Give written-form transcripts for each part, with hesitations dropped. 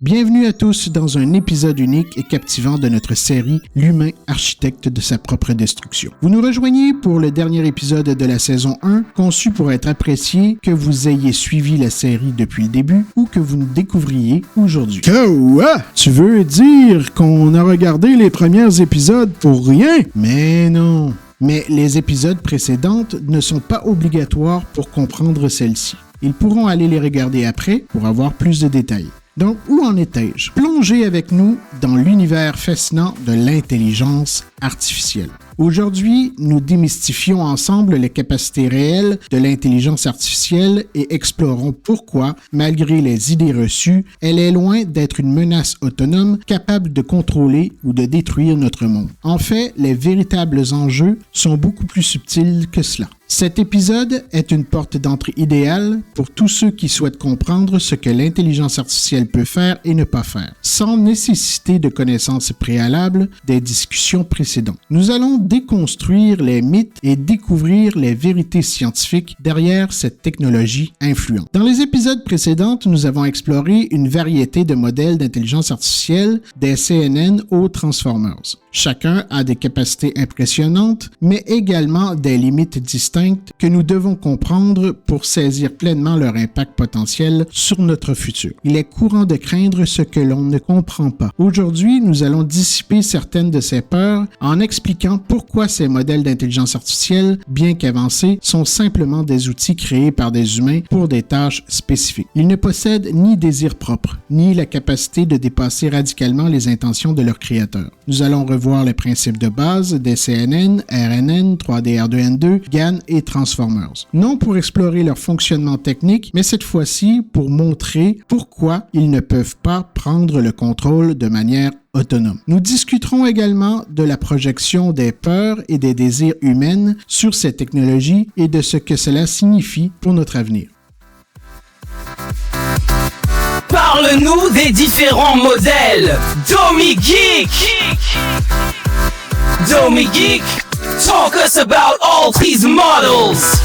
Bienvenue à tous dans un épisode unique et captivant de notre série « L'humain architecte de sa propre destruction ». Vous nous rejoignez pour le dernier épisode de la saison 1, conçu pour être apprécié, que vous ayez suivi la série depuis le début ou que vous nous découvriez aujourd'hui. Quoi? Tu veux dire qu'on a regardé les premiers épisodes pour rien? Mais non. Mais les épisodes précédents ne sont pas obligatoires pour comprendre celle-ci. Ils pourront aller les regarder après pour avoir plus de détails. Donc, où en étais-je? Plongez avec nous dans l'univers fascinant de l'intelligence artificielle. Aujourd'hui, nous démystifions ensemble les capacités réelles de l'intelligence artificielle et explorons pourquoi, malgré les idées reçues, elle est loin d'être une menace autonome capable de contrôler ou de détruire notre monde. En fait, les véritables enjeux sont beaucoup plus subtils que cela. Cet épisode est une porte d'entrée idéale pour tous ceux qui souhaitent comprendre ce que l'intelligence artificielle peut faire et ne pas faire, sans nécessiter de connaissances préalables des discussions précédentes. Nous allons déconstruire les mythes et découvrir les vérités scientifiques derrière cette technologie influente. Dans les épisodes précédents, nous avons exploré une variété de modèles d'intelligence artificielle des CNN aux Transformers. Chacun a des capacités impressionnantes, mais également des limites distinctes que nous devons comprendre pour saisir pleinement leur impact potentiel sur notre futur. Il est courant de craindre ce que l'on ne comprend pas. Aujourd'hui, nous allons dissiper certaines de ces peurs en expliquant pourquoi ces modèles d'intelligence artificielle, bien qu'avancés, sont simplement des outils créés par des humains pour des tâches spécifiques. Ils ne possèdent ni désir propre, ni la capacité de dépasser radicalement les intentions de leurs créateurs. Nous allons revoir les principes de base des CNN, RNN, 3D-R2N2, GAN et Transformers. Non pour explorer leur fonctionnement technique, mais cette fois-ci pour montrer pourquoi ils ne peuvent pas prendre le contrôle de manière autonome. Nous discuterons également de la projection des peurs et des désirs humains sur ces technologies et de ce que cela signifie pour notre avenir. Parle-nous des différents modèles. Domi Geek. Domi Geek. Talk us about all these models.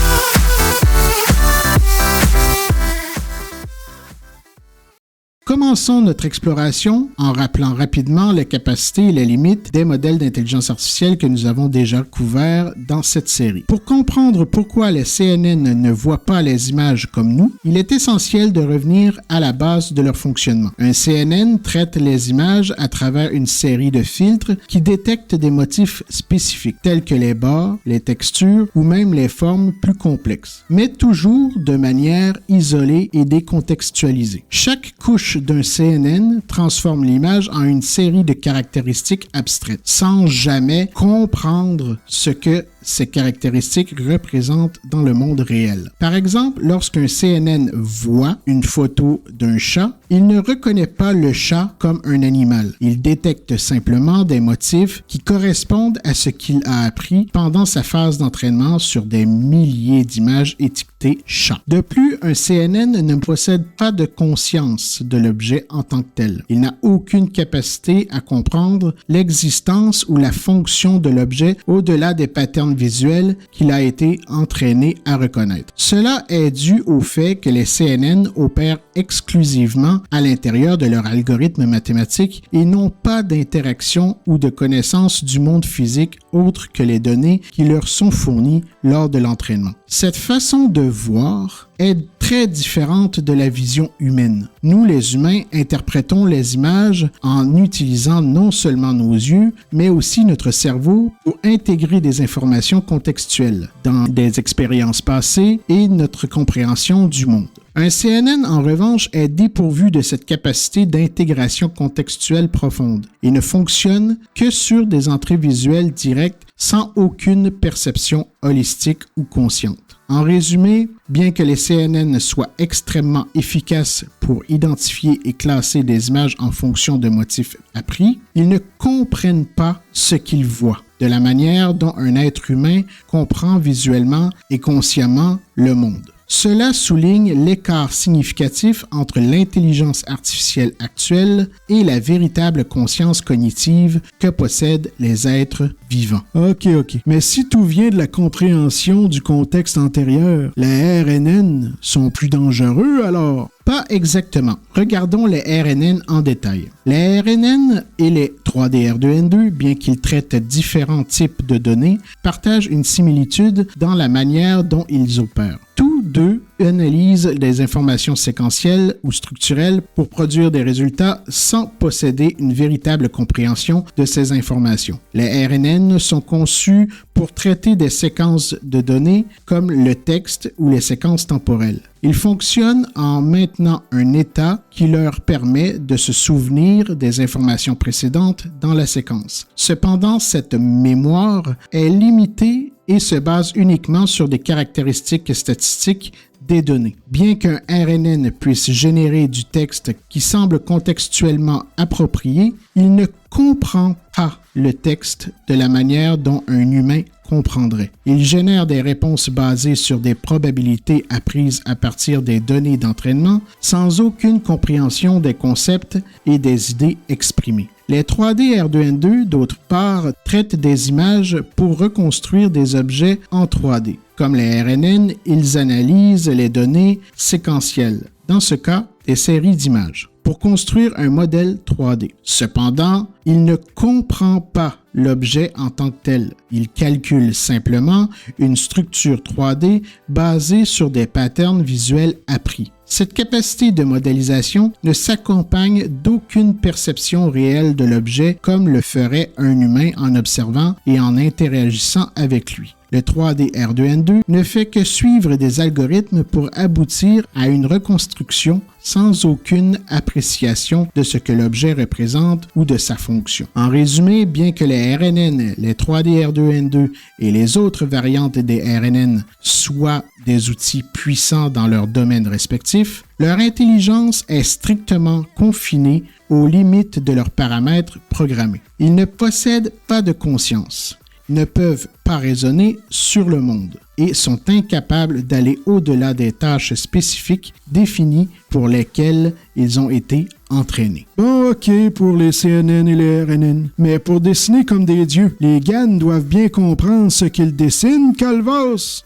Commençons notre exploration en rappelant rapidement les capacités et les limites des modèles d'intelligence artificielle que nous avons déjà couverts dans cette série. Pour comprendre pourquoi les CNN ne voient pas les images comme nous, il est essentiel de revenir à la base de leur fonctionnement. Un CNN traite les images à travers une série de filtres qui détectent des motifs spécifiques, tels que les bords, les textures ou même les formes plus complexes, mais toujours de manière isolée et décontextualisée. Chaque couche d'un CNN transforme l'image en une série de caractéristiques abstraites, sans jamais comprendre ce que ces caractéristiques représentent dans le monde réel. Par exemple, lorsqu'un CNN voit une photo d'un chat, il ne reconnaît pas le chat comme un animal. Il détecte simplement des motifs qui correspondent à ce qu'il a appris pendant sa phase d'entraînement sur des milliers d'images étiquetées chat. De plus, un CNN ne possède pas de conscience de l'objet en tant que tel. Il n'a aucune capacité à comprendre l'existence ou la fonction de l'objet au-delà des patterns visuel qu'il a été entraîné à reconnaître. Cela est dû au fait que les CNN opèrent exclusivement à l'intérieur de leur algorithme mathématique et n'ont pas d'interaction ou de connaissance du monde physique autre que les données qui leur sont fournies lors de l'entraînement. Cette façon de voir est très différente de la vision humaine. Nous, les humains, interprétons les images en utilisant non seulement nos yeux, mais aussi notre cerveau pour intégrer des informations contextuelles dans des expériences passées et notre compréhension du monde. Un CNN, en revanche, est dépourvu de cette capacité d'intégration contextuelle profonde et ne fonctionne que sur des entrées visuelles directes sans aucune perception holistique ou consciente. En résumé, bien que les CNN soient extrêmement efficaces pour identifier et classer des images en fonction de motifs appris, ils ne comprennent pas ce qu'ils voient, de la manière dont un être humain comprend visuellement et consciemment le monde. Cela souligne l'écart significatif entre l'intelligence artificielle actuelle et la véritable conscience cognitive que possèdent les êtres vivants. OK. Mais si tout vient de la compréhension du contexte antérieur, les RNN sont plus dangereux alors? Pas exactement. Regardons les RNN en détail. Les RNN et les 3D-R2N2, bien qu'ils traitent différents types de données, partagent une similitude dans la manière dont ils opèrent. Tous deux analysent des informations séquentielles ou structurelles pour produire des résultats sans posséder une véritable compréhension de ces informations. Les RNN sont conçus pour traiter des séquences de données comme le texte ou les séquences temporelles. Ils fonctionnent en maintenant un état qui leur permet de se souvenir des informations précédentes dans la séquence. Cependant, cette mémoire est limitée et se base uniquement sur des caractéristiques statistiques des données. Bien qu'un RNN puisse générer du texte qui semble contextuellement approprié, il ne comprend pas le texte de la manière dont un humain comprendrait. Il génère des réponses basées sur des probabilités apprises à partir des données d'entraînement sans aucune compréhension des concepts et des idées exprimées. Les 3D-R2N2, d'autre part, traitent des images pour reconstruire des objets en 3D. Comme les RNN, ils analysent les données séquentielles, dans ce cas, des séries d'images, pour construire un modèle 3D. Cependant, il ne comprend pas l'objet en tant que tel. Il calcule simplement une structure 3D basée sur des patterns visuels appris. Cette capacité de modélisation ne s'accompagne d'aucune perception réelle de l'objet comme le ferait un humain en observant et en interagissant avec lui. Le 3D-R2N2 ne fait que suivre des algorithmes pour aboutir à une reconstruction sans aucune appréciation de ce que l'objet représente ou de sa fonction. En résumé, bien que les RNN, les 3D-R2N2 et les autres variantes des RNN soient des outils puissants dans leur domaine respectif, leur intelligence est strictement confinée aux limites de leurs paramètres programmés. Ils ne possèdent pas de conscience, ne peuvent pas raisonner sur le monde et sont incapables d'aller au-delà des tâches spécifiques définies pour lesquelles ils ont été entraînés. Bon, OK pour les CNN et les RNN, mais pour dessiner comme des dieux, les GAN doivent bien comprendre ce qu'ils dessinent, Calvas!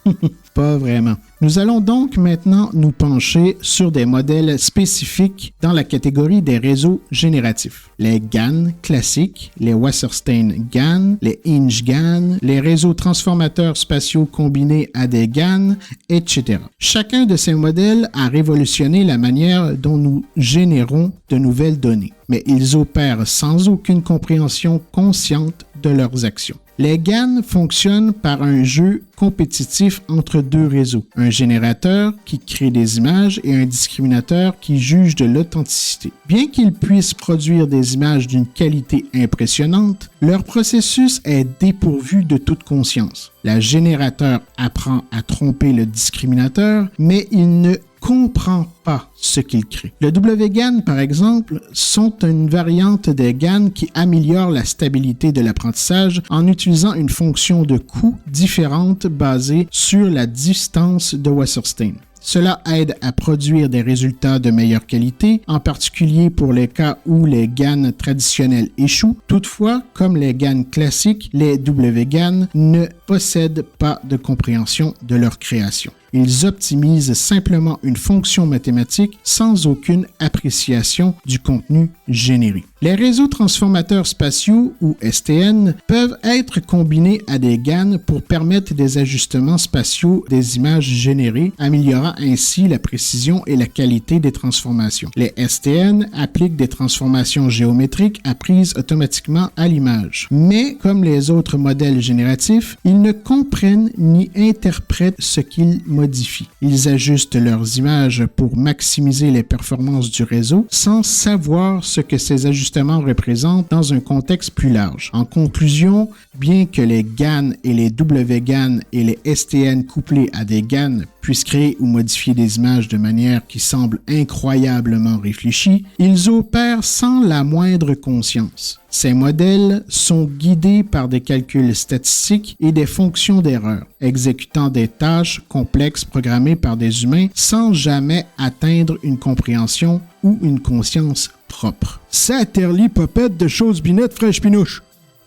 Pas vraiment. Nous allons donc maintenant nous pencher sur des modèles spécifiques dans la catégorie des réseaux génératifs. Les GAN classiques, les Wasserstein GAN, les Inch GAN, les réseaux transformateurs spatiaux combinés à des GAN, etc. Chacun de ces modèles a révolutionné la manière dont nous générons de nouvelles données, mais ils opèrent sans aucune compréhension consciente de leurs actions. Les GAN fonctionnent par un jeu compétitif entre deux réseaux, un générateur qui crée des images et un discriminateur qui juge de l'authenticité. Bien qu'ils puissent produire des images d'une qualité impressionnante, leur processus est dépourvu de toute conscience. Le générateur apprend à tromper le discriminateur, mais il ne comprend pas ce qu'il crée. Le WGAN, par exemple, sont une variante des GAN qui améliore la stabilité de l'apprentissage en utilisant une fonction de coût différente basée sur la distance de Wasserstein. Cela aide à produire des résultats de meilleure qualité, en particulier pour les cas où les GAN traditionnels échouent. Toutefois, comme les GAN classiques, les WGAN ne possèdent pas de compréhension de leur création. Ils optimisent simplement une fonction mathématique sans aucune appréciation du contenu généré. Les réseaux transformateurs spatiaux, ou STN, peuvent être combinés à des GAN pour permettre des ajustements spatiaux des images générées, améliorant ainsi la précision et la qualité des transformations. Les STN appliquent des transformations géométriques apprises automatiquement à l'image. Mais, comme les autres modèles génératifs, ils ne comprennent ni interprètent ce qu'ils modifient. Ils ajustent leurs images pour maximiser les performances du réseau sans savoir ce que ces ajustements représentent dans un contexte plus large. En conclusion, Bien que les GAN et les WGAN et les STN couplés à des GAN puissent créer ou modifier des images de manière qui semble incroyablement réfléchie, ils opèrent sans la moindre conscience. Ces modèles sont guidés par des calculs statistiques et des fonctions d'erreur, exécutant des tâches complexes programmées par des humains sans jamais atteindre une compréhension ou une conscience propre. Saterli-popette de choses binettes fraîches pinouches.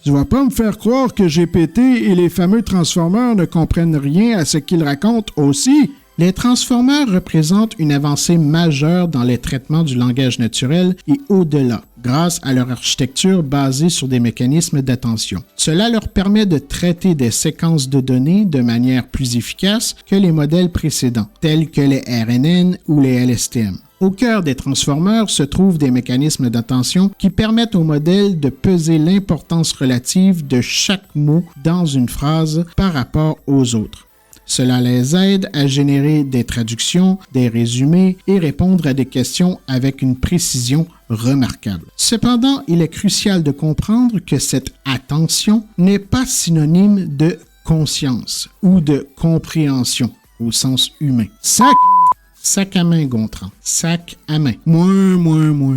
Tu vas pas me faire croire que GPT et les fameux transformeurs ne comprennent rien à ce qu'ils racontent aussi? Les transformeurs représentent une avancée majeure dans les traitements du langage naturel et au-delà, grâce à leur architecture basée sur des mécanismes d'attention. Cela leur permet de traiter des séquences de données de manière plus efficace que les modèles précédents, tels que les RNN ou les LSTM. Au cœur des transformeurs se trouvent des mécanismes d'attention qui permettent au modèle de peser l'importance relative de chaque mot dans une phrase par rapport aux autres. Cela les aide à générer des traductions, des résumés et répondre à des questions avec une précision remarquable. Cependant, il est crucial de comprendre que cette attention n'est pas synonyme de conscience ou de compréhension au sens humain. Sac à main, Gontran. Sac à main. Moins.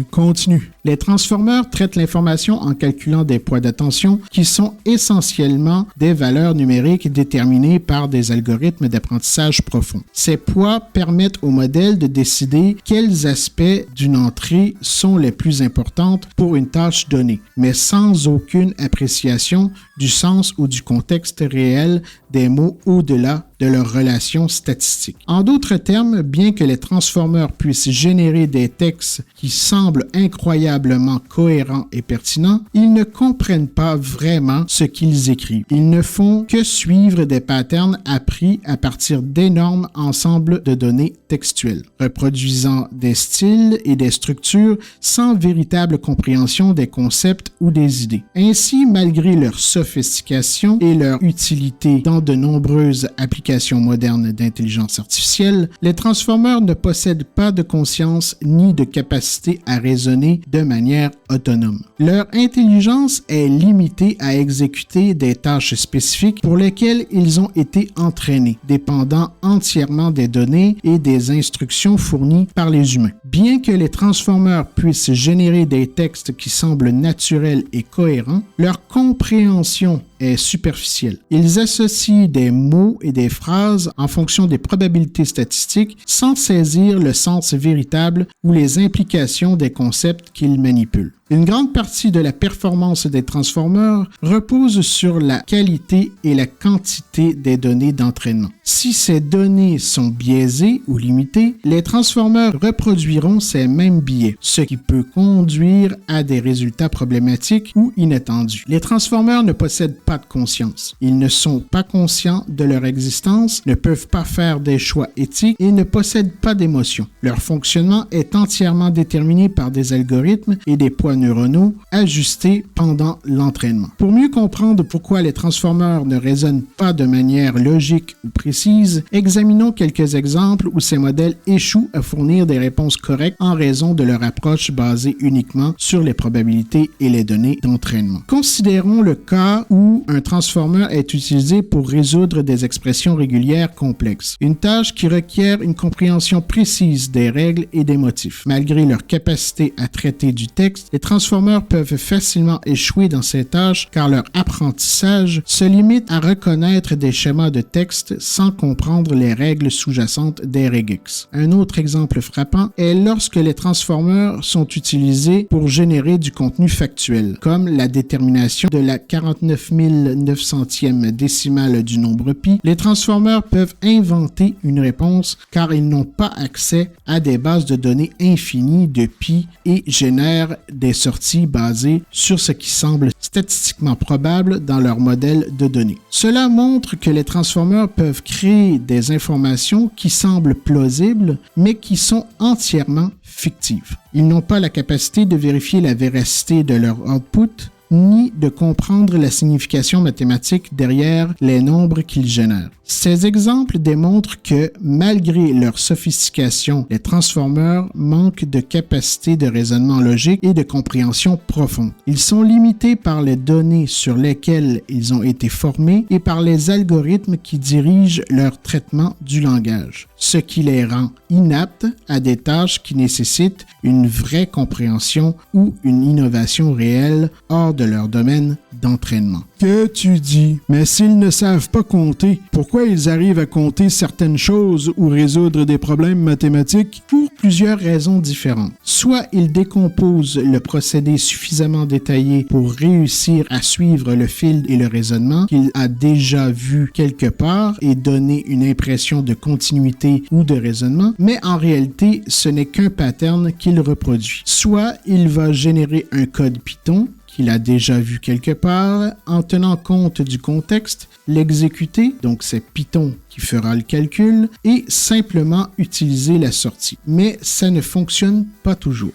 Continue. Les transformeurs traitent l'information en calculant des poids d'attention qui sont essentiellement des valeurs numériques déterminées par des algorithmes d'apprentissage profond. Ces poids permettent au modèle de décider quels aspects d'une entrée sont les plus importants pour une tâche donnée, mais sans aucune appréciation du sens ou du contexte réel des mots au-delà de leur relation statistique. En d'autres termes, bien que les transformeurs puissent générer des textes qui semblent incroyablement cohérents et pertinents, ils ne comprennent pas vraiment ce qu'ils écrivent. Ils ne font que suivre des patterns appris à partir d'énormes ensembles de données textuelles, reproduisant des styles et des structures sans véritable compréhension des concepts ou des idées. Ainsi, malgré leur sophistication et leur utilité dans de nombreuses applications modernes d'intelligence artificielle, les transformeurs ne possèdent pas de conscience ni de capacité à raisonner de manière autonome. Leur intelligence est limitée à exécuter des tâches spécifiques pour lesquelles ils ont été entraînés, dépendant entièrement des données et des instructions fournies par les humains. Bien que les transformeurs puissent générer des textes qui semblent naturels et cohérents, leur compréhension est superficielle. Ils associent des mots et des phrases en fonction des probabilités statistiques sans saisir le sens véritable ou les implications des concepts qu'ils manipulent. Une grande partie de la performance des transformeurs repose sur la qualité et la quantité des données d'entraînement. Si ces données sont biaisées ou limitées, les transformeurs reproduiront ces mêmes biais, ce qui peut conduire à des résultats problématiques ou inattendus. Les transformeurs ne possèdent pas de conscience. Ils ne sont pas conscients de leur existence, ne peuvent pas faire des choix éthiques et ne possèdent pas d'émotions. Leur fonctionnement est entièrement déterminé par des algorithmes et des poids neuronaux ajustés pendant l'entraînement. Pour mieux comprendre pourquoi les transformeurs ne raisonnent pas de manière logique ou précise, examinons quelques exemples où ces modèles échouent à fournir des réponses correctes en raison de leur approche basée uniquement sur les probabilités et les données d'entraînement. Considérons le cas où un transformer est utilisé pour résoudre des expressions régulières complexes, une tâche qui requiert une compréhension précise des règles et des motifs. Malgré leur capacité à traiter du texte, les transformers peuvent facilement échouer dans ces tâches car leur apprentissage se limite à reconnaître des schémas de texte sans comprendre les règles sous-jacentes des regex. Un autre exemple frappant est lorsque les transformers sont utilisés pour générer du contenu factuel, comme la détermination de la 49 900e décimale du nombre pi. Les transformers peuvent inventer une réponse car ils n'ont pas accès à des bases de données infinies de pi et génèrent des sorties basées sur ce qui semble statistiquement probable dans leur modèle de données. Cela montre que les transformers peuvent créer des informations qui semblent plausibles, mais qui sont entièrement fictives. Ils n'ont pas la capacité de vérifier la véracité de leur output, ni de comprendre la signification mathématique derrière les nombres qu'ils génèrent. Ces exemples démontrent que, malgré leur sophistication, les Transformers manquent de capacité de raisonnement logique et de compréhension profonde. Ils sont limités par les données sur lesquelles ils ont été formés et par les algorithmes qui dirigent leur traitement du langage, ce qui les rend inaptes à des tâches qui nécessitent une vraie compréhension ou une innovation réelle hors de leur domaine d'entraînement. Que tu dis? Mais s'ils ne savent pas compter, pourquoi ils arrivent à compter certaines choses ou résoudre des problèmes mathématiques? Pour plusieurs raisons différentes. Soit ils décomposent le procédé suffisamment détaillé pour réussir à suivre le fil et le raisonnement qu'il a déjà vu quelque part et donner une impression de continuité ou de raisonnement, mais en réalité, ce n'est qu'un pattern qu'il reproduit. Soit il va générer un code Python qu'il a déjà vu quelque part, en tenant compte du contexte, l'exécuter, donc c'est Python qui fera le calcul, et simplement utiliser la sortie. Mais ça ne fonctionne pas toujours.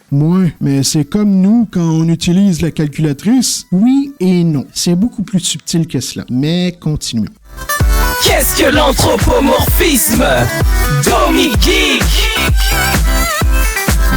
Mais c'est comme nous quand on utilise la calculatrice? Oui et non. C'est beaucoup plus subtil que cela. Mais continuons. Qu'est-ce que l'anthropomorphisme? Domi Geek!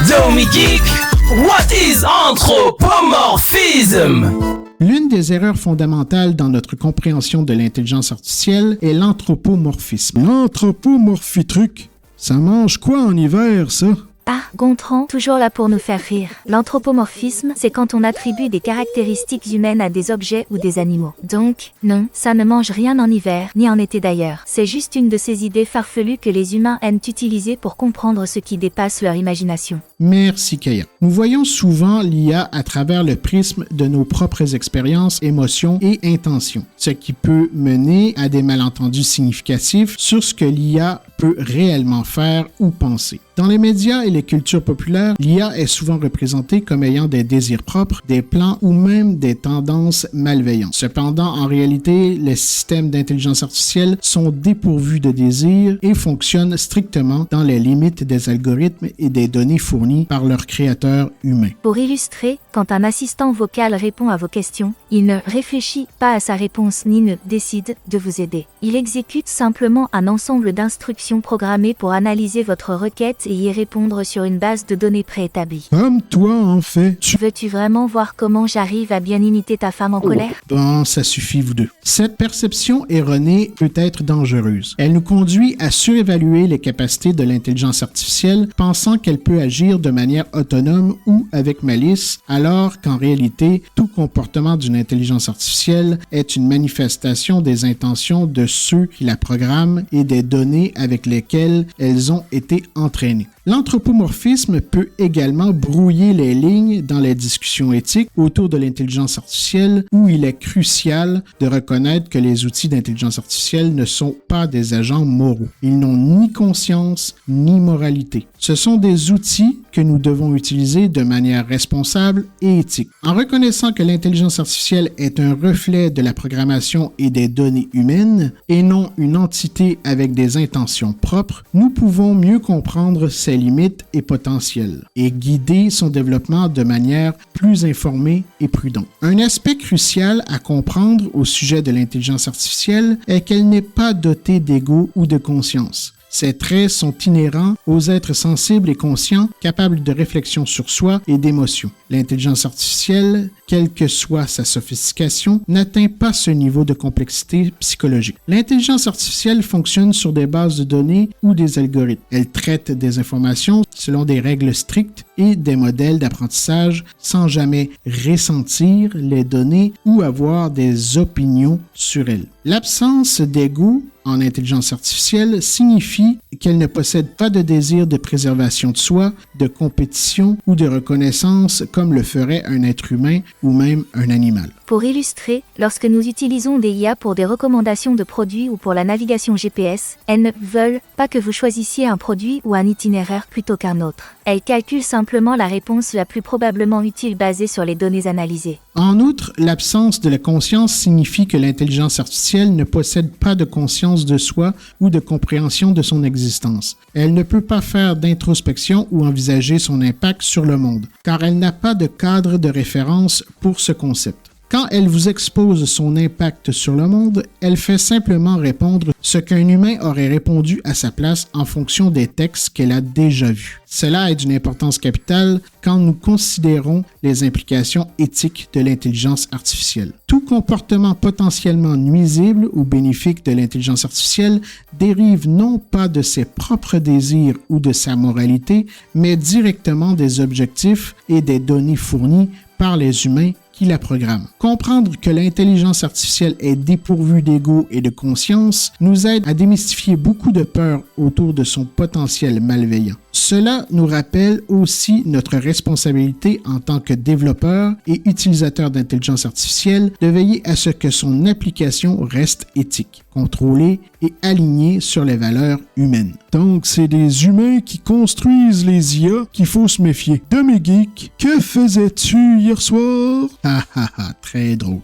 Domi Geek! What is anthropomorphism? L'une des erreurs fondamentales dans notre compréhension de l'intelligence artificielle est l'anthropomorphisme. L'anthropomorphitruc? Ça mange quoi en hiver, ça? Ah, Gontran, toujours là pour nous faire rire. L'anthropomorphisme, c'est quand on attribue des caractéristiques humaines à des objets ou des animaux. Donc, non, ça ne mange rien en hiver, ni en été d'ailleurs. C'est juste une de ces idées farfelues que les humains aiment utiliser pour comprendre ce qui dépasse leur imagination. Merci Kaya. Nous voyons souvent l'IA à travers le prisme de nos propres expériences, émotions et intentions, ce qui peut mener à des malentendus significatifs sur ce que l'IA peut réellement faire ou penser. Dans les médias et les cultures populaires, l'IA est souvent représentée comme ayant des désirs propres, des plans ou même des tendances malveillantes. Cependant, en réalité, les systèmes d'intelligence artificielle sont dépourvus de désirs et fonctionnent strictement dans les limites des algorithmes et des données fournies par leurs créateurs humains. Pour illustrer, quand un assistant vocal répond à vos questions, il ne réfléchit pas à sa réponse ni ne décide de vous aider. Il exécute simplement un ensemble d'instructions programmées pour analyser votre requête et y répondre sur une base de données préétablie. Comme toi, en fait. Veux-tu vraiment voir comment j'arrive à bien imiter ta femme en colère? Bon, ça suffit, vous deux. Cette perception erronée peut être dangereuse. Elle nous conduit à surévaluer les capacités de l'intelligence artificielle, pensant qu'elle peut agir de manière autonome ou avec malice, alors qu'en réalité, tout comportement d'une intelligence artificielle est une manifestation des intentions de ceux qui la programment et des données avec lesquelles elles ont été entraînées. L'anthropomorphisme peut également brouiller les lignes dans les discussions éthiques autour de l'intelligence artificielle où il est crucial de reconnaître que les outils d'intelligence artificielle ne sont pas des agents moraux. Ils n'ont ni conscience ni moralité. Ce sont des outils que nous devons utiliser de manière responsable et éthique. En reconnaissant que l'intelligence artificielle est un reflet de la programmation et des données humaines et non une entité avec des intentions propres, nous pouvons mieux comprendre ses limites et potentiels et guider son développement de manière plus informée et prudente. Un aspect crucial à comprendre au sujet de l'intelligence artificielle est qu'elle n'est pas dotée d'ego ou de conscience. Ces traits sont inhérents aux êtres sensibles et conscients, capables de réflexion sur soi et d'émotion. L'intelligence artificielle, quelle que soit sa sophistication, n'atteint pas ce niveau de complexité psychologique. L'intelligence artificielle fonctionne sur des bases de données ou des algorithmes. Elle traite des informations selon des règles strictes et des modèles d'apprentissage sans jamais ressentir les données ou avoir des opinions sur elles. L'absence d'ego en intelligence artificielle signifie qu'elle ne possède pas de désir de préservation de soi, de compétition ou de reconnaissance comme le ferait un être humain ou même un animal. Pour illustrer, lorsque nous utilisons des IA pour des recommandations de produits ou pour la navigation GPS, elles ne veulent pas que vous choisissiez un produit ou un itinéraire plutôt qu'un autre. Elles calculent simplement la réponse la plus probablement utile basée sur les données analysées. En outre, l'absence de la conscience signifie que l'intelligence artificielle ne possède pas de conscience de soi ou de compréhension de son existence. Elle ne peut pas faire d'introspection ou envisager son impact sur le monde, car elle n'a pas de cadre de référence pour ce concept. Quand elle vous expose son impact sur le monde, elle fait simplement répondre ce qu'un humain aurait répondu à sa place en fonction des textes qu'elle a déjà vus. Cela est d'une importance capitale quand nous considérons les implications éthiques de l'intelligence artificielle. Tout comportement potentiellement nuisible ou bénéfique de l'intelligence artificielle dérive non pas de ses propres désirs ou de sa moralité, mais directement des objectifs et des données fournies par les humains qui la programment. Comprendre que l'intelligence artificielle est dépourvue d'ego et de conscience nous aide à démystifier beaucoup de peurs autour de son potentiel malveillant. Cela nous rappelle aussi notre responsabilité en tant que développeurs et utilisateurs d'intelligence artificielle de veiller à ce que son application reste éthique, contrôlée et alignée sur les valeurs humaines. Donc, c'est des humains qui construisent les IA qu'il faut se méfier. Demi Geek, que faisais-tu hier soir? Ah ah ah, très drôle.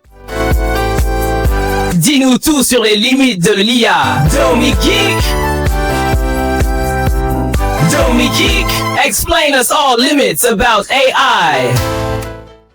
Dis-nous tout sur les limites de l'IA. Domi Geek. Domi Geek, explain us all limits about AI.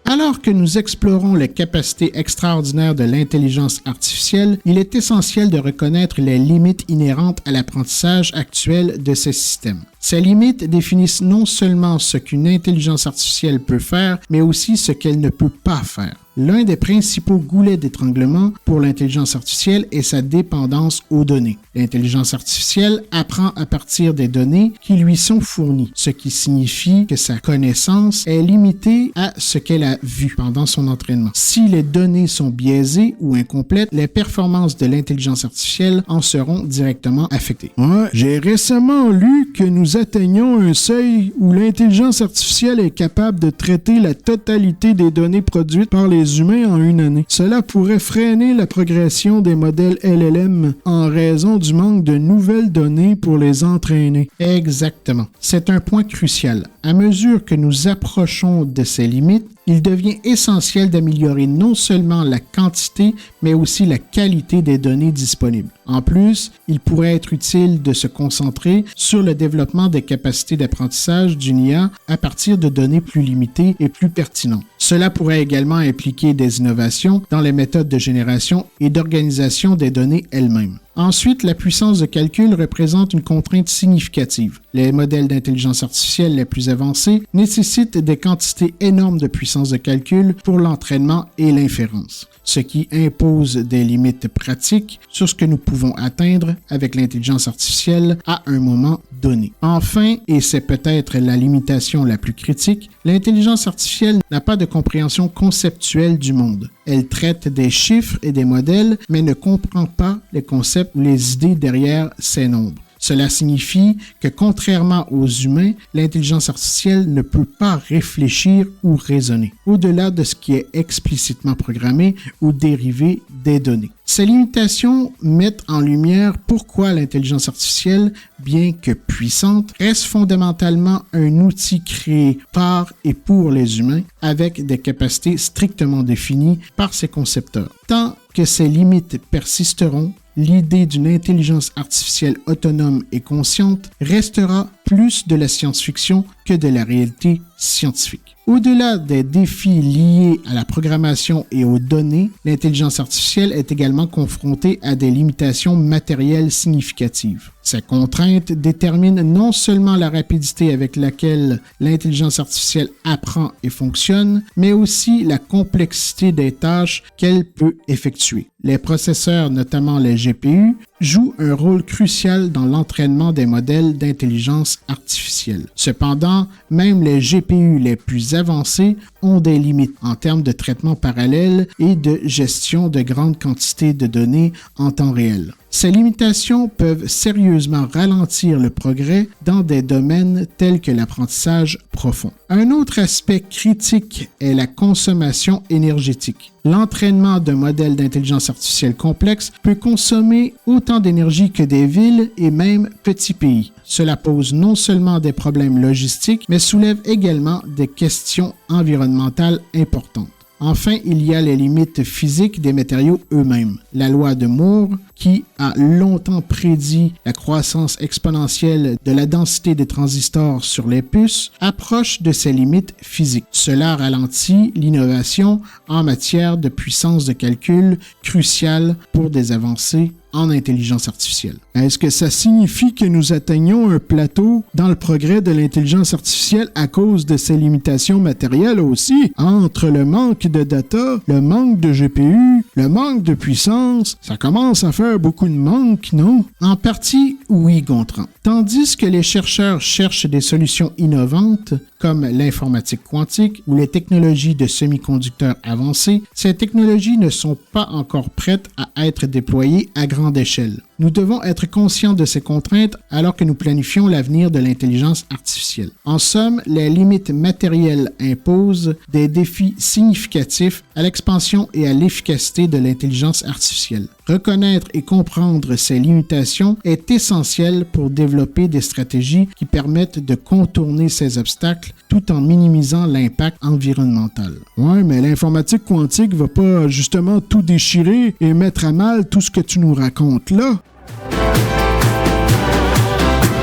Alors que nous explorons les capacités extraordinaires de l'intelligence artificielle, il est essentiel de reconnaître les limites inhérentes à l'apprentissage actuel de ces systèmes. Ces limites définissent non seulement ce qu'une intelligence artificielle peut faire, mais aussi ce qu'elle ne peut pas faire. L'un des principaux goulets d'étranglement pour l'intelligence artificielle est sa dépendance aux données. L'intelligence artificielle apprend à partir des données qui lui sont fournies, ce qui signifie que sa connaissance est limitée à ce qu'elle a vu pendant son entraînement. Si les données sont biaisées ou incomplètes, les performances de l'intelligence artificielle en seront directement affectées. Ouais, j'ai récemment lu que nous atteignons un seuil où l'intelligence artificielle est capable de traiter la totalité des données produites par les humains en une année. Cela pourrait freiner la progression des modèles LLM en raison du manque de nouvelles données pour les entraîner. Exactement. C'est un point crucial. À mesure que nous approchons de ces limites, il devient essentiel d'améliorer non seulement la quantité, mais aussi la qualité des données disponibles. En plus, il pourrait être utile de se concentrer sur le développement des capacités d'apprentissage d'une IA à partir de données plus limitées et plus pertinentes. Cela pourrait également impliquer des innovations dans les méthodes de génération et d'organisation des données elles-mêmes. Ensuite, la puissance de calcul représente une contrainte significative. Les modèles d'intelligence artificielle les plus avancés nécessitent des quantités énormes de puissance de calcul pour l'entraînement et l'inférence, ce qui impose des limites pratiques sur ce que nous pouvons atteindre avec l'intelligence artificielle à un moment donné. Enfin, et c'est peut-être la limitation la plus critique, l'intelligence artificielle n'a pas de compréhension conceptuelle du monde. Elle traite des chiffres et des modèles, mais ne comprend pas les concepts ou les idées derrière ces nombres. Cela signifie que contrairement aux humains, l'intelligence artificielle ne peut pas réfléchir ou raisonner, au-delà de ce qui est explicitement programmé ou dérivé des données. Ces limitations mettent en lumière pourquoi l'intelligence artificielle, bien que puissante, reste fondamentalement un outil créé par et pour les humains avec des capacités strictement définies par ses concepteurs. Tant que ces limites persisteront, l'idée d'une intelligence artificielle autonome et consciente restera plus de la science-fiction que de la réalité scientifique. Au-delà des défis liés à la programmation et aux données, l'intelligence artificielle est également confrontée à des limitations matérielles significatives. Ces contraintes déterminent non seulement la rapidité avec laquelle l'intelligence artificielle apprend et fonctionne, mais aussi la complexité des tâches qu'elle peut effectuer. Les processeurs, notamment les GPU, jouent un rôle crucial dans l'entraînement des modèles d'intelligence artificielle. Cependant, même les GPU les plus avancés ont des limites en termes de traitement parallèle et de gestion de grandes quantités de données en temps réel. Ces limitations peuvent sérieusement ralentir le progrès dans des domaines tels que l'apprentissage profond. Un autre aspect critique est la consommation énergétique. L'entraînement d'un modèle d'intelligence artificielle complexe peut consommer autant d'énergie que des villes et même petits pays. Cela pose non seulement des problèmes logistiques, mais soulève également des questions environnementales importantes. Enfin, il y a les limites physiques des matériaux eux-mêmes. La loi de Moore, qui a longtemps prédit la croissance exponentielle de la densité des transistors sur les puces, approche de ses limites physiques. Cela ralentit l'innovation en matière de puissance de calcul cruciale pour des avancées en intelligence artificielle. Est-ce que ça signifie que nous atteignons un plateau dans le progrès de l'intelligence artificielle à cause de ses limitations matérielles aussi? Entre le manque de data, le manque de GPU, le manque de puissance, ça commence à faire beaucoup de manque, non? En partie, oui, Gontran. Tandis que les chercheurs cherchent des solutions innovantes, comme l'informatique quantique ou les technologies de semi-conducteurs avancés, ces technologies ne sont pas encore prêtes à être déployées à grande échelle. Nous devons être conscients de ces contraintes alors que nous planifions l'avenir de l'intelligence artificielle. En somme, les limites matérielles imposent des défis significatifs à l'expansion et à l'efficacité de l'intelligence artificielle. Reconnaître et comprendre ces limitations est essentiel pour développer des stratégies qui permettent de contourner ces obstacles tout en minimisant l'impact environnemental. Ouais, mais l'informatique quantique va pas justement tout déchirer et mettre à mal tout ce que tu nous racontes là?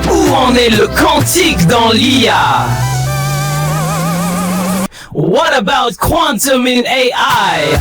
Où en est le quantique dans l'IA? What about quantum in AI?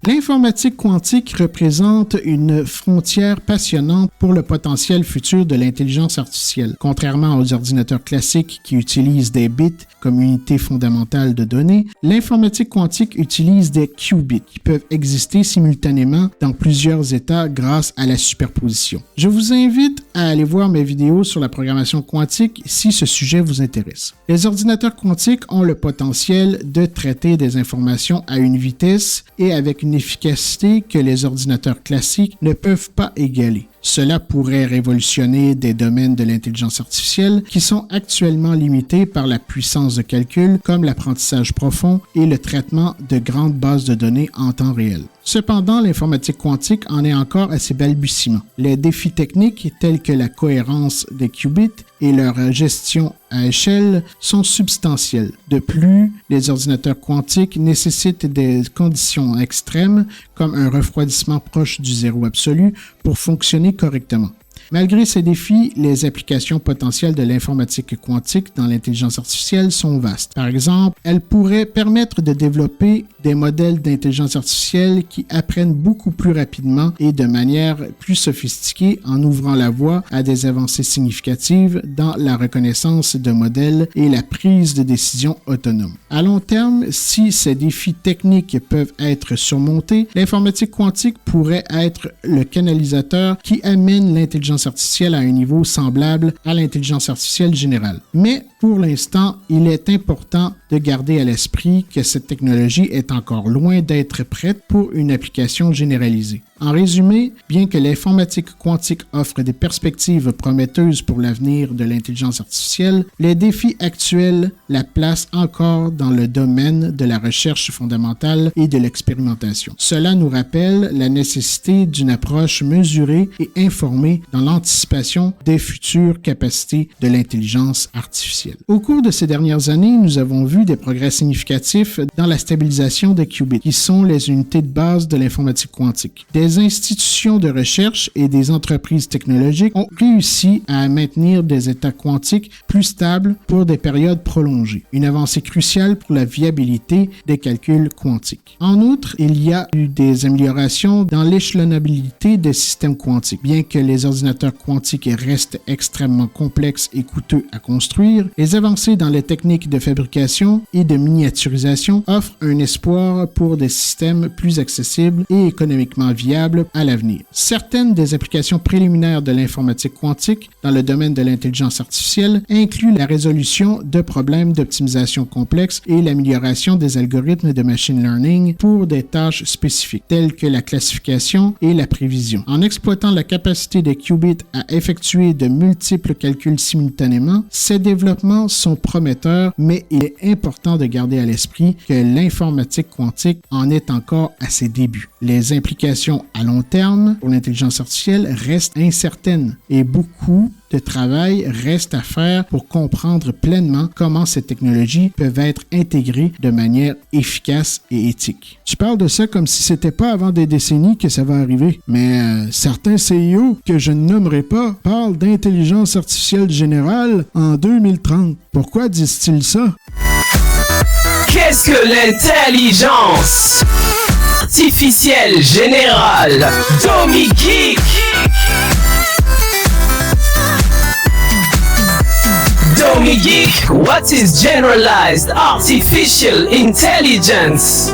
L'informatique quantique représente une frontière passionnante pour le potentiel futur de l'intelligence artificielle. Contrairement aux ordinateurs classiques qui utilisent des bits comme unité fondamentale de données, l'informatique quantique utilise des qubits qui peuvent exister simultanément dans plusieurs états grâce à la superposition. Je vous invite à aller voir mes vidéos sur la programmation quantique si ce sujet vous intéresse. Les ordinateurs quantiques ont le potentiel de traiter des informations à une vitesse et avec une efficacité que les ordinateurs classiques ne peuvent pas égaler. Cela pourrait révolutionner des domaines de l'intelligence artificielle qui sont actuellement limités par la puissance de calcul comme l'apprentissage profond et le traitement de grandes bases de données en temps réel. Cependant, l'informatique quantique en est encore à ses balbutiements. Les défis techniques tels que la cohérence des qubits et leur gestion à échelle sont substantiels. De plus, les ordinateurs quantiques nécessitent des conditions extrêmes comme un refroidissement proche du zéro absolu pour fonctionner correctement. Malgré ces défis, les applications potentielles de l'informatique quantique dans l'intelligence artificielle sont vastes. Par exemple, elles pourraient permettre de développer des modèles d'intelligence artificielle qui apprennent beaucoup plus rapidement et de manière plus sophistiquée en ouvrant la voie à des avancées significatives dans la reconnaissance de modèles et la prise de décision autonome. À long terme, si ces défis techniques peuvent être surmontés, l'informatique quantique pourrait être le canalisateur qui amène l'intelligence artificielle à un niveau semblable à l'intelligence artificielle générale. Mais pour l'instant, il est important de garder à l'esprit que cette technologie est encore loin d'être prête pour une application généralisée. En résumé, bien que l'informatique quantique offre des perspectives prometteuses pour l'avenir de l'intelligence artificielle, les défis actuels la placent encore dans le domaine de la recherche fondamentale et de l'expérimentation. Cela nous rappelle la nécessité d'une approche mesurée et informée dans l'anticipation des futures capacités de l'intelligence artificielle. Au cours de ces dernières années, nous avons vu des progrès significatifs dans la stabilisation des qubits, qui sont les unités de base de l'informatique quantique. Des institutions de recherche et des entreprises technologiques ont réussi à maintenir des états quantiques plus stables pour des périodes prolongées, une avancée cruciale pour la viabilité des calculs quantiques. En outre, il y a eu des améliorations dans l'échelonnabilité des systèmes quantiques. Bien que les ordinateurs quantiques restent extrêmement complexes et coûteux à construire, les avancées dans les techniques de fabrication et de miniaturisation offrent un espoir pour des systèmes plus accessibles et économiquement viables à l'avenir. Certaines des applications préliminaires de l'informatique quantique dans le domaine de l'intelligence artificielle incluent la résolution de problèmes d'optimisation complexes et l'amélioration des algorithmes de machine learning pour des tâches spécifiques, telles que la classification et la prévision. En exploitant la capacité des qubits à effectuer de multiples calculs simultanément, ces développements sont prometteurs, mais il est important de garder à l'esprit que l'informatique quantique en est encore à ses débuts. Les implications vision à long terme pour l'intelligence artificielle reste incertaine et beaucoup de travail reste à faire pour comprendre pleinement comment ces technologies peuvent être intégrées de manière efficace et éthique. Tu parles de ça comme si c'était pas avant des décennies que ça va arriver, mais certains CEO que je ne nommerai pas parlent d'intelligence artificielle générale en 2030. Pourquoi disent-ils ça? Qu'est-ce que l'intelligence artificielle générale? Domi Geek! Domi Geek, what is generalized artificial intelligence?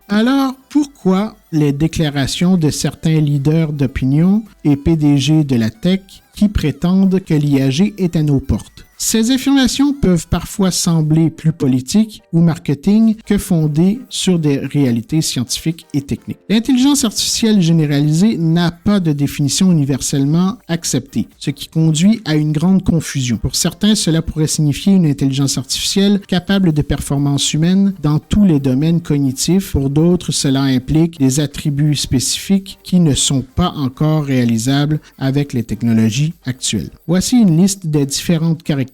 Alors, pourquoi les déclarations de certains leaders d'opinion et PDG de la tech qui prétendent que l'IAG est à nos portes? Ces affirmations peuvent parfois sembler plus politiques ou marketing que fondées sur des réalités scientifiques et techniques. L'intelligence artificielle généralisée n'a pas de définition universellement acceptée, ce qui conduit à une grande confusion. Pour certains, cela pourrait signifier une intelligence artificielle capable de performances humaines dans tous les domaines cognitifs. Pour d'autres, cela implique des attributs spécifiques qui ne sont pas encore réalisables avec les technologies actuelles. Voici une liste des différentes caractéristiques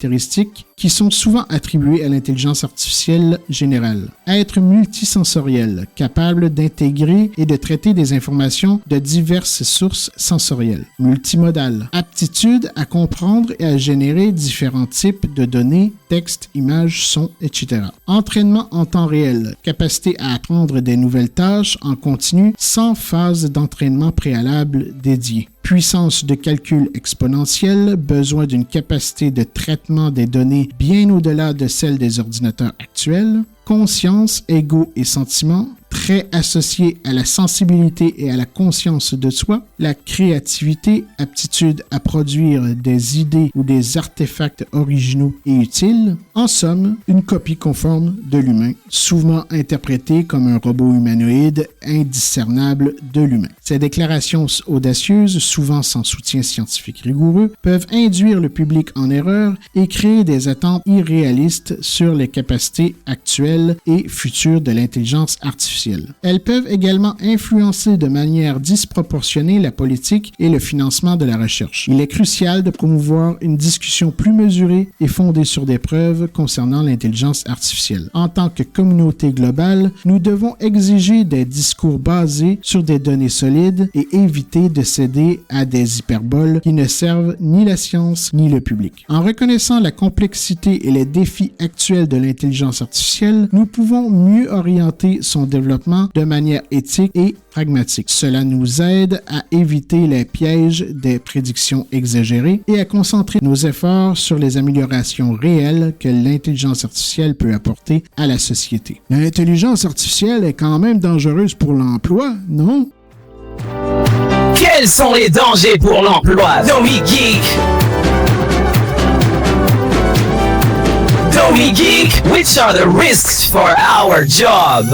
qui sont souvent attribuées à l'intelligence artificielle générale. Être multisensoriel, capable d'intégrer et de traiter des informations de diverses sources sensorielles. Multimodal, aptitude à comprendre et à générer différents types de données, textes, images, sons, etc. Entraînement en temps réel, capacité à apprendre des nouvelles tâches en continu sans phase d'entraînement préalable dédiée. Puissance de calcul exponentielle, besoin d'une capacité de traitement des données bien au-delà de celle des ordinateurs actuels. Conscience, ego et sentiments, traits associés à la sensibilité et à la conscience de soi, la créativité, aptitude à produire des idées ou des artefacts originaux et utiles. En somme, une copie conforme de l'humain, souvent interprétée comme un robot humanoïde indiscernable de l'humain. Ces déclarations audacieuses, souvent sans soutien scientifique rigoureux, peuvent induire le public en erreur et créer des attentes irréalistes sur les capacités actuelles et futures de l'intelligence artificielle. Elles peuvent également influencer de manière disproportionnée la politique et le financement de la recherche. Il est crucial de promouvoir une discussion plus mesurée et fondée sur des preuves concernant l'intelligence artificielle. En tant que communauté globale, nous devons exiger des discours basés sur des données solides et éviter de céder à des hyperboles qui ne servent ni la science ni le public. En reconnaissant la complexité et les défis actuels de l'intelligence artificielle, nous pouvons mieux orienter son développement de manière éthique et pragmatique. Cela nous aide à éviter les pièges des prédictions exagérées et à concentrer nos efforts sur les améliorations réelles que l'intelligence artificielle peut apporter à la société. L'intelligence artificielle est quand même dangereuse pour l'emploi, non? Quels sont les dangers pour l'emploi? Domi Geek! Domi Geek, which are the risks for our job?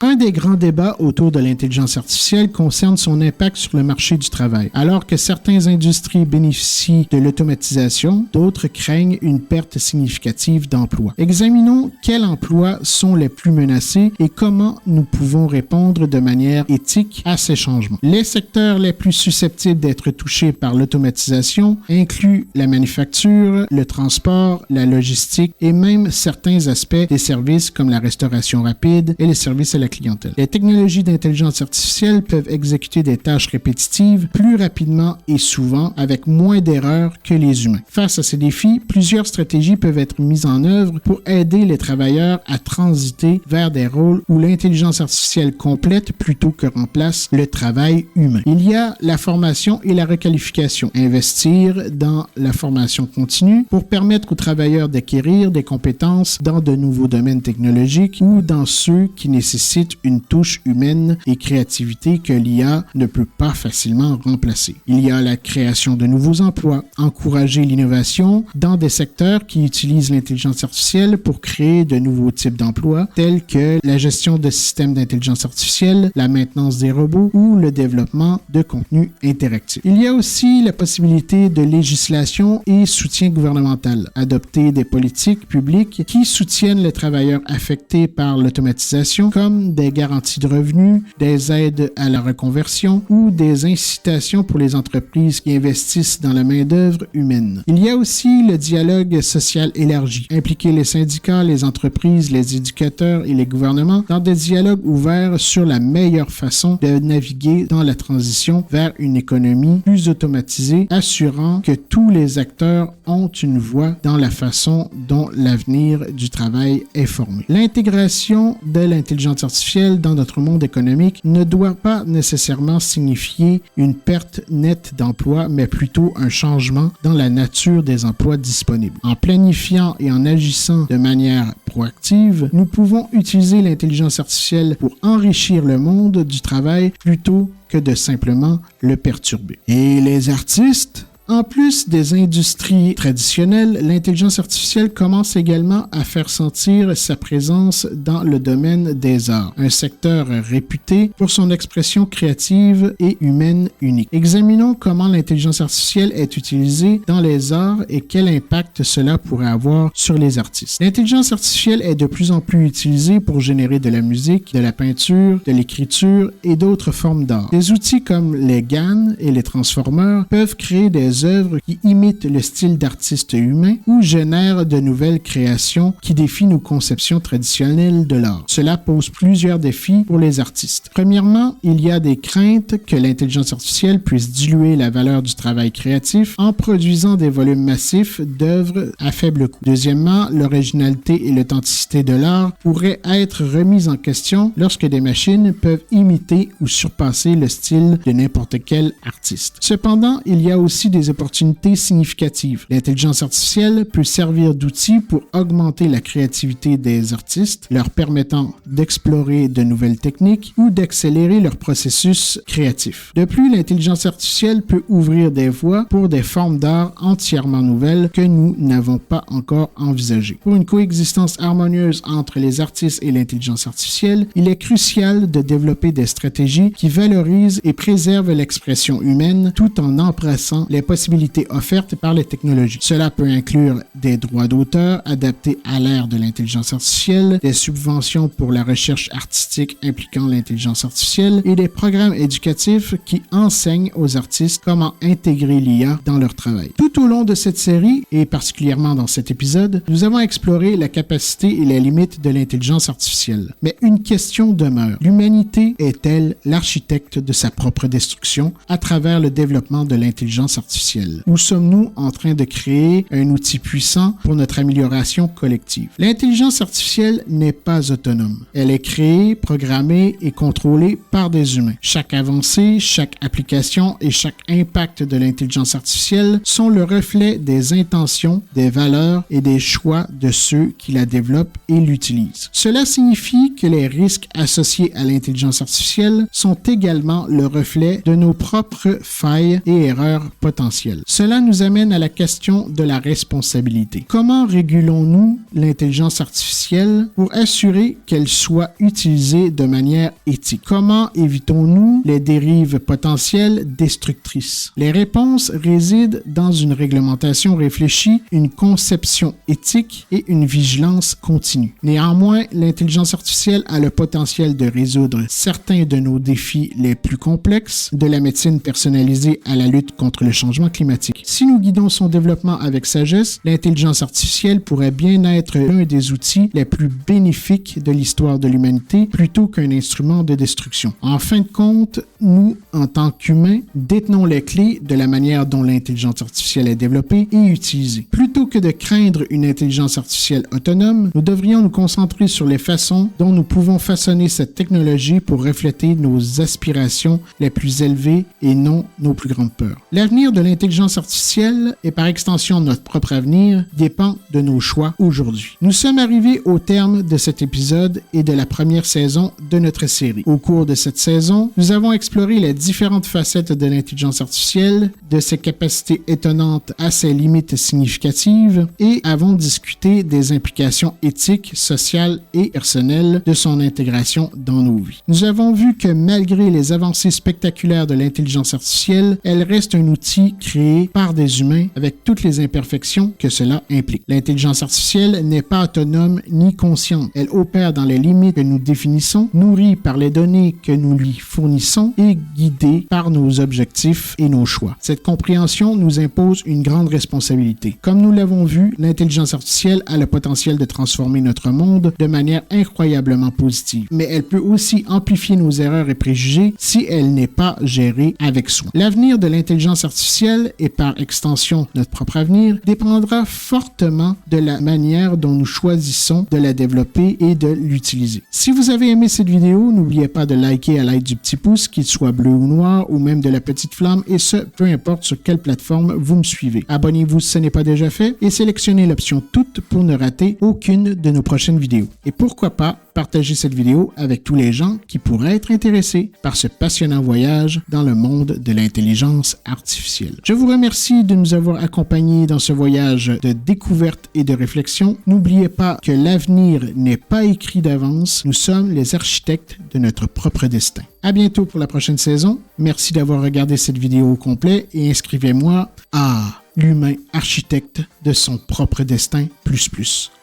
Un des grands débats autour de l'intelligence artificielle concerne son impact sur le marché du travail. Alors que certaines industries bénéficient de l'automatisation, d'autres craignent une perte significative d'emplois. Examinons quels emplois sont les plus menacés et comment nous pouvons répondre de manière éthique à ces changements. Les secteurs les plus susceptibles d'être touchés par l'automatisation incluent la manufacture, le transport, la logistique et même certains aspects des services comme la restauration rapide et les services à la clientèle. Les technologies d'intelligence artificielle peuvent exécuter des tâches répétitives plus rapidement et souvent avec moins d'erreurs que les humains. Face à ces défis, plusieurs stratégies peuvent être mises en œuvre pour aider les travailleurs à transiter vers des rôles où l'intelligence artificielle complète plutôt que remplace le travail humain. Il y a la formation et la requalification. Investir dans la formation continue pour permettre aux travailleurs d'acquérir des compétences dans de nouveaux domaines technologiques ou dans ceux qui nécessitent une touche humaine et créativité que l'IA ne peut pas facilement remplacer. Il y a la création de nouveaux emplois, encourager l'innovation dans des secteurs qui utilisent l'intelligence artificielle pour créer de nouveaux types d'emplois, tels que la gestion de systèmes d'intelligence artificielle, la maintenance des robots ou le développement de contenus interactifs. Il y a aussi la possibilité de législation et soutien gouvernemental, adopter des politiques publiques qui soutiennent les travailleurs affectés par l'automatisation, comme comme des garanties de revenus, des aides à la reconversion ou des incitations pour les entreprises qui investissent dans la main-d'œuvre humaine. Il y a aussi le dialogue social élargi, impliquer les syndicats, les entreprises, les éducateurs et les gouvernements dans des dialogues ouverts sur la meilleure façon de naviguer dans la transition vers une économie plus automatisée, assurant que tous les acteurs ont une voix dans la façon dont l'avenir du travail est formé. L'intégration de l'intelligence artificielle dans notre monde économique ne doit pas nécessairement signifier une perte nette d'emplois, mais plutôt un changement dans la nature des emplois disponibles. En planifiant et en agissant de manière proactive, nous pouvons utiliser l'intelligence artificielle pour enrichir le monde du travail plutôt que de simplement le perturber. Et les artistes? En plus des industries traditionnelles, l'intelligence artificielle commence également à faire sentir sa présence dans le domaine des arts, un secteur réputé pour son expression créative et humaine unique. Examinons comment l'intelligence artificielle est utilisée dans les arts et quel impact cela pourrait avoir sur les artistes. L'intelligence artificielle est de plus en plus utilisée pour générer de la musique, de la peinture, de l'écriture et d'autres formes d'art. Des outils comme les GAN et les transformers peuvent créer des œuvres qui imitent le style d'artistes humains ou génèrent de nouvelles créations qui défient nos conceptions traditionnelles de l'art. Cela pose plusieurs défis pour les artistes. Premièrement, il y a des craintes que l'intelligence artificielle puisse diluer la valeur du travail créatif en produisant des volumes massifs d'œuvres à faible coût. Deuxièmement, l'originalité et l'authenticité de l'art pourraient être remises en question lorsque des machines peuvent imiter ou surpasser le style de n'importe quel artiste. Cependant, il y a aussi des opportunités significatives. L'intelligence artificielle peut servir d'outil pour augmenter la créativité des artistes, leur permettant d'explorer de nouvelles techniques ou d'accélérer leur processus créatif. De plus, l'intelligence artificielle peut ouvrir des voies pour des formes d'art entièrement nouvelles que nous n'avons pas encore envisagées. Pour une coexistence harmonieuse entre les artistes et l'intelligence artificielle, il est crucial de développer des stratégies qui valorisent et préservent l'expression humaine tout en embrassant les possibilités offertes par les technologies. Cela peut inclure des droits d'auteur adaptés à l'ère de l'intelligence artificielle, des subventions pour la recherche artistique impliquant l'intelligence artificielle et des programmes éducatifs qui enseignent aux artistes comment intégrer l'IA dans leur travail. Tout au long de cette série, et particulièrement dans cet épisode, nous avons exploré la capacité et les limites de l'intelligence artificielle. Mais une question demeure. L'humanité est-elle l'architecte de sa propre destruction à travers le développement de l'intelligence artificielle? Ou sommes-nous en train de créer un outil puissant pour notre amélioration collective? L'intelligence artificielle n'est pas autonome. Elle est créée, programmée et contrôlée par des humains. Chaque avancée, chaque application et chaque impact de l'intelligence artificielle sont le reflet des intentions, des valeurs et des choix de ceux qui la développent et l'utilisent. Cela signifie que les risques associés à l'intelligence artificielle sont également le reflet de nos propres failles et erreurs potentielles. Cela nous amène à la question de la responsabilité. Comment régulons-nous l'intelligence artificielle pour assurer qu'elle soit utilisée de manière éthique? Comment évitons-nous les dérives potentielles destructrices? Les réponses résident dans une réglementation réfléchie, une conception éthique et une vigilance continue. Néanmoins, l'intelligence artificielle a le potentiel de résoudre certains de nos défis les plus complexes, de la médecine personnalisée à la lutte contre le changement climatique. Si nous guidons son développement avec sagesse, l'intelligence artificielle pourrait bien être l'un des outils les plus bénéfiques de l'histoire de l'humanité plutôt qu'un instrument de destruction. En fin de compte, nous, en tant qu'humains, détenons les clés de la manière dont l'intelligence artificielle est développée et utilisée. Plutôt que de craindre une intelligence artificielle autonome, nous devrions nous concentrer sur les façons dont nous pouvons façonner cette technologie pour refléter nos aspirations les plus élevées et non nos plus grandes peurs. L'avenir de l'intelligence artificielle et par extension notre propre avenir dépend de nos choix aujourd'hui. Nous sommes arrivés au terme de cet épisode et de la première saison de notre série. Au cours de cette saison, nous avons exploré les différentes facettes de l'intelligence artificielle, de ses capacités étonnantes à ses limites significatives et avons discuté des implications éthiques, sociales et personnelles de son intégration dans nos vies. Nous avons vu que malgré les avancées spectaculaires de l'intelligence artificielle, elle reste un outil créé par des humains avec toutes les imperfections que cela implique. L'intelligence artificielle n'est pas autonome ni consciente. Elle opère dans les limites que nous définissons, nourrie par les données que nous lui fournissons et guidée par nos objectifs et nos choix. Cette compréhension nous impose une grande responsabilité. Comme nous l'avons vu, l'intelligence artificielle a le potentiel de transformer notre monde de manière incroyablement positive, mais elle peut aussi amplifier nos erreurs et préjugés si elle n'est pas gérée avec soin. L'avenir de l'intelligence artificielle et par extension notre propre avenir dépendra fortement de la manière dont nous choisissons de la développer et de l'utiliser. Si vous avez aimé cette vidéo, n'oubliez pas de liker à l'aide du petit pouce, qu'il soit bleu ou noir, ou même de la petite flamme, et ce, peu importe sur quelle plateforme vous me suivez. Abonnez-vous si ce n'est pas déjà fait et sélectionnez l'option toutes pour ne rater aucune de nos prochaines vidéos. Et pourquoi pas partager cette vidéo avec tous les gens qui pourraient être intéressés par ce passionnant voyage dans le monde de l'intelligence artificielle. Je vous remercie de nous avoir accompagnés dans ce voyage de découverte et de réflexion. N'oubliez pas que l'avenir n'est pas écrit d'avance. Nous sommes les architectes de notre propre destin. À bientôt pour la prochaine saison. Merci d'avoir regardé cette vidéo au complet et inscrivez-moi à l'humain architecte de son propre destin ++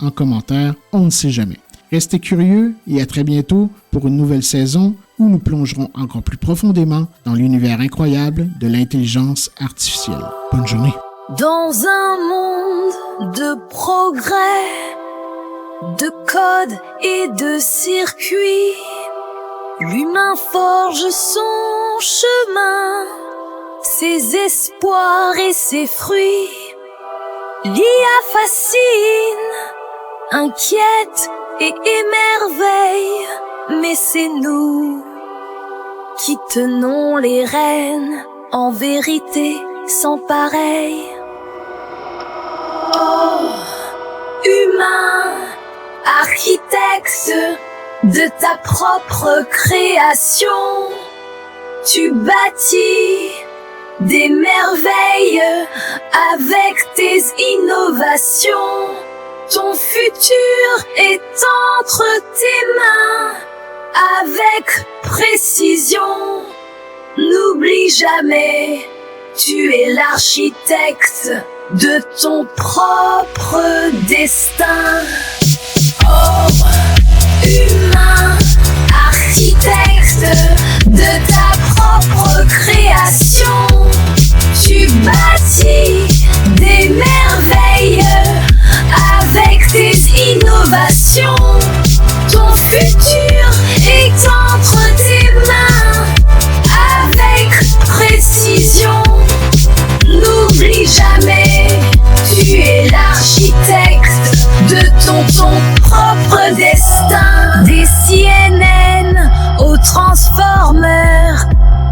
en commentaire. On ne sait jamais. Restez curieux et à très bientôt pour une nouvelle saison où nous plongerons encore plus profondément dans l'univers incroyable de l'intelligence artificielle. Bonne journée. Dans un monde de progrès, de codes et de circuits, l'humain forge son chemin, ses espoirs et ses fruits. L'IA fascine, inquiète et émerveille, mais c'est nous qui tenons les rênes, en vérité sans pareil. Oh, humain, architecte de ta propre création, tu bâtis des merveilles avec tes innovations. Ton futur est entre tes mains, avec précision. N'oublie jamais, tu es l'architecte de ton propre destin. Oh, humain, architecte de ta propre création, tu bâtis des merveilles avec tes innovations. Ton futur est entre tes mains, avec précision. N'oublie jamais, tu es l'architecte de ton propre destin. Des CNN aux Transformers,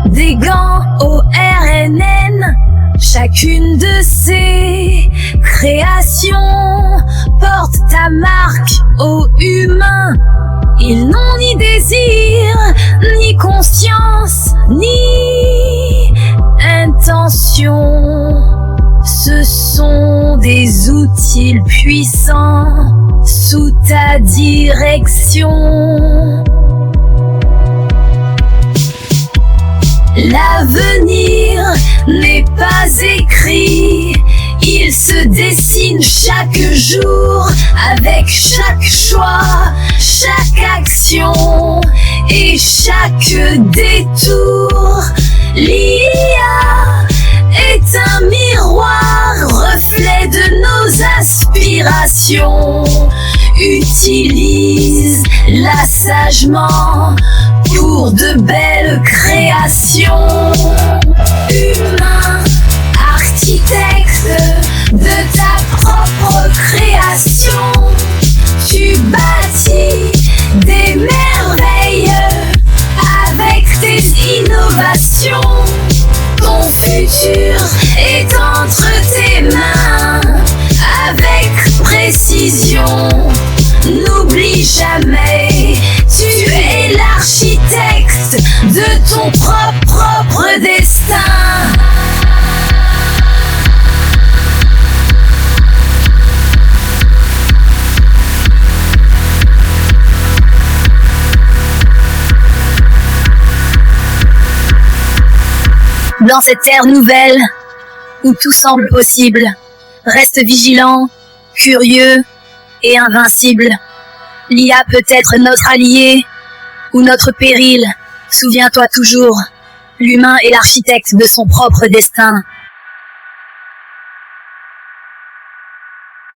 des gants au RNN, chacune de ces créations porte ta marque aux humains. Ils n'ont ni désir, ni conscience, ni intention. Ce sont des outils puissants sous ta direction. L'avenir n'est pas écrit, il se dessine chaque jour, avec chaque choix, chaque action et chaque détour. L'IA est un miroir, reflet de nos aspirations. Utilise-la sagement pour de belles créations. Humain, architecte de ta propre création, tu bâtis des merveilles avec tes innovations. Ton futur est entre tes mains, avec précision. N'oublie jamais, tu es l'architecte de ton propre destin. Dans cette ère nouvelle, où tout semble possible. Reste vigilant, curieux et invincible. L'IA peut être notre allié ou notre péril. Souviens-toi toujours, l'humain est l'architecte de son propre destin.